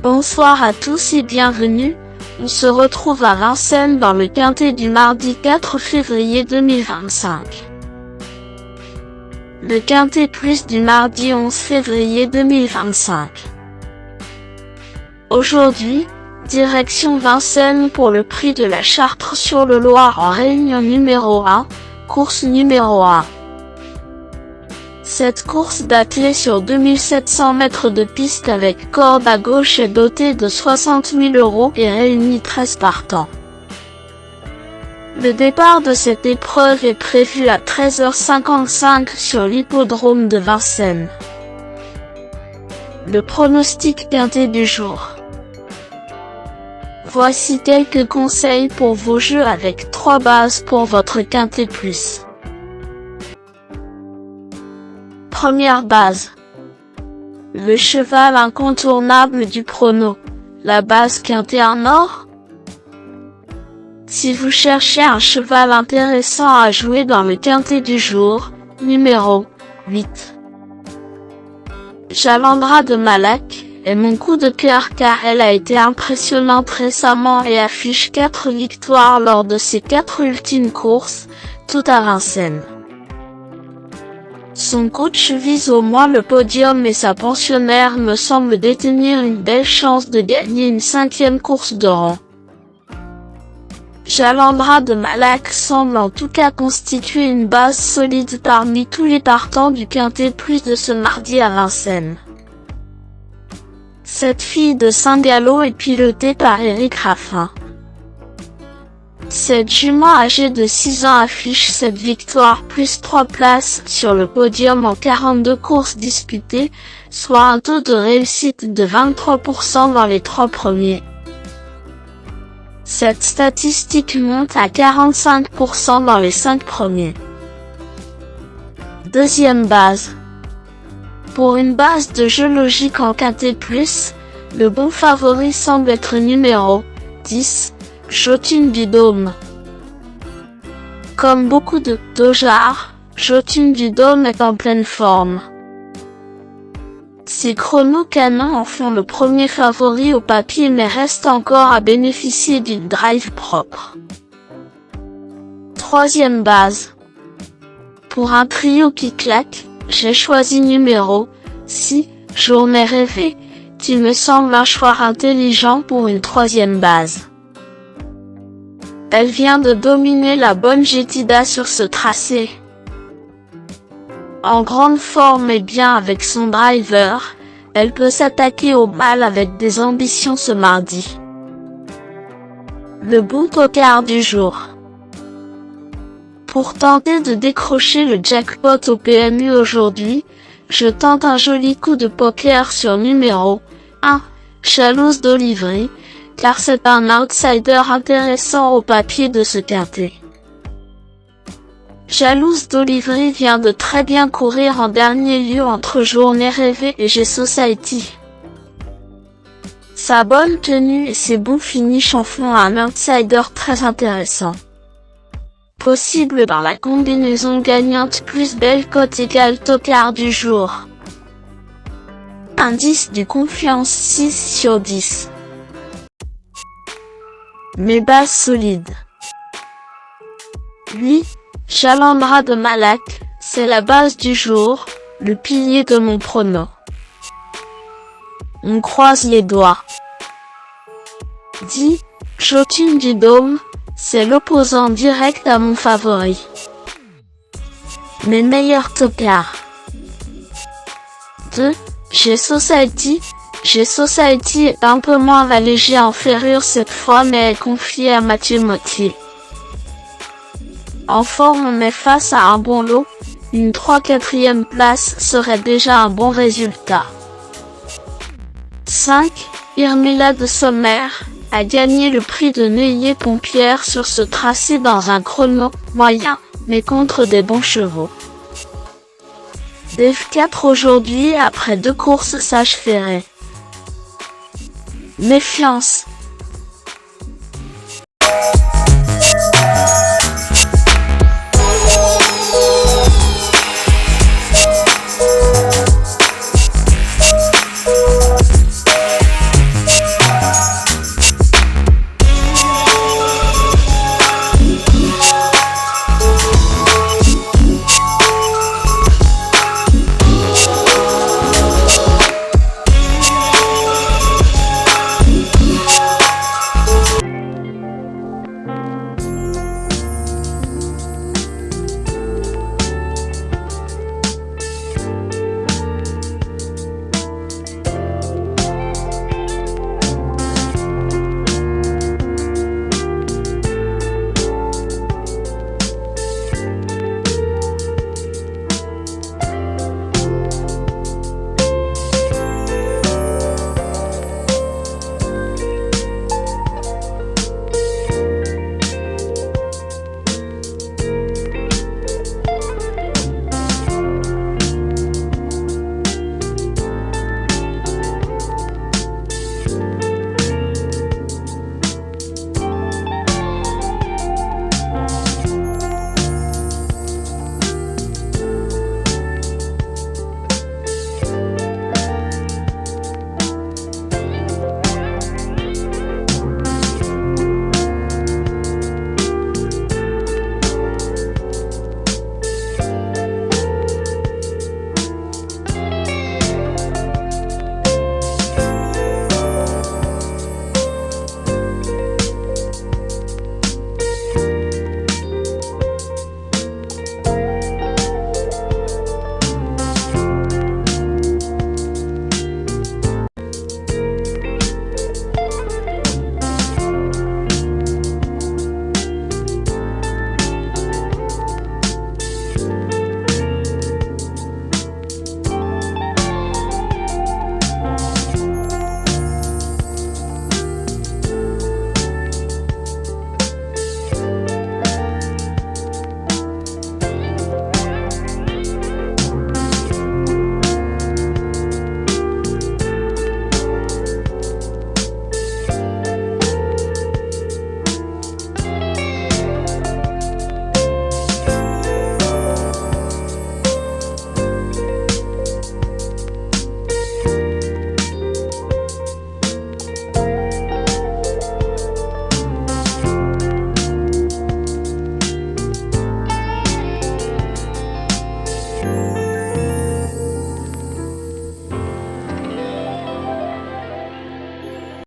Bonsoir à tous et bienvenue. On se retrouve à Vincennes dans le quintet du mardi 4 février 2025. Le quintet plus du mardi 11 février 2025. Aujourd'hui, direction Vincennes pour le prix de la Chartres-sur-le-Loir en réunion numéro 1, course numéro 1. Cette course d'athlée sur 2700 mètres de piste avec corde à gauche est dotée de 60 000 € et réunit 13 partants. Le départ de cette épreuve est prévu à 13h55 sur l'hippodrome de Vincennes. Le pronostic quintet du jour. Voici quelques conseils pour vos jeux avec 3 bases pour votre quintet plus. Première base. Le cheval incontournable du prono. La base quintet en or. Si vous cherchez un cheval intéressant à jouer dans le quintet du jour, numéro 8. Jalandra de Malak est mon coup de cœur car elle a été impressionnante récemment et affiche 4 victoires lors de ses 4 ultimes courses, toutes à Vincennes. Son coach vise au moins le podium et sa pensionnaire me semble détenir une belle chance de gagner une 5e course de rang. Jalandra de Malak semble en tout cas constituer une base solide parmi tous les partants du quintet plus de ce mardi à Vincennes. Cette fille de Saint-Gallo est pilotée par Éric Raffin. Cette jument âgée de 6 ans affiche cette victoire plus 3 places sur le podium en 42 courses disputées, soit un taux de réussite de 23% dans les 3 premiers. Cette statistique monte à 45% dans les 5 premiers. Deuxième base. Pour une base de jeu logique en quintet plus, le bon favori semble être numéro 10. Jotun du Dôme. Comme beaucoup de dojards, Jotun du Dôme est en pleine forme. Ses chronos canons en font le premier favori au papier mais reste encore à bénéficier d'une drive propre. Troisième base. Pour un trio qui claque, j'ai choisi numéro 6, Journée rêvée, qui me semble un choix intelligent pour une 3e base. Elle vient de dominer la bonne Jetida sur ce tracé. En grande forme et bien avec son driver, elle peut s'attaquer au mal avec des ambitions ce mardi. Le bon poker du jour. Pour tenter de décrocher le jackpot au PMU aujourd'hui, je tente un joli coup de poker sur numéro 1, Chalouse d'Olivry, car c'est un outsider intéressant au papier de ce quintet. Chalouse d'Olivry vient de très bien courir en dernier lieu entre Journée rêvée et G-Society. Sa bonne tenue et ses bons finishes en font un outsider très intéressant. Possible dans la combinaison gagnante plus belle cote égale tocard du jour. Indice du confiance 6 sur 10. Mes bases solides. Lui, Jalandra de Malak, c'est la base du jour, le pilier de mon prono. On croise les doigts. 10. Jotun du Dôme, c'est l'opposant direct à mon favori. Mes meilleurs tocards. 2. G-Society. G-Society est un peu moins allégé en ferrure cette fois mais est confié à Mathieu Mottier. En forme mais face à un bon lot, une 3/4e place serait déjà un bon résultat. 5. Irmila de Sommer a gagné le prix de Neuilly-Pompière sur ce tracé dans un chrono moyen mais contre des bons chevaux. Dev 4 aujourd'hui après 2 courses sage ferré. Méfiance.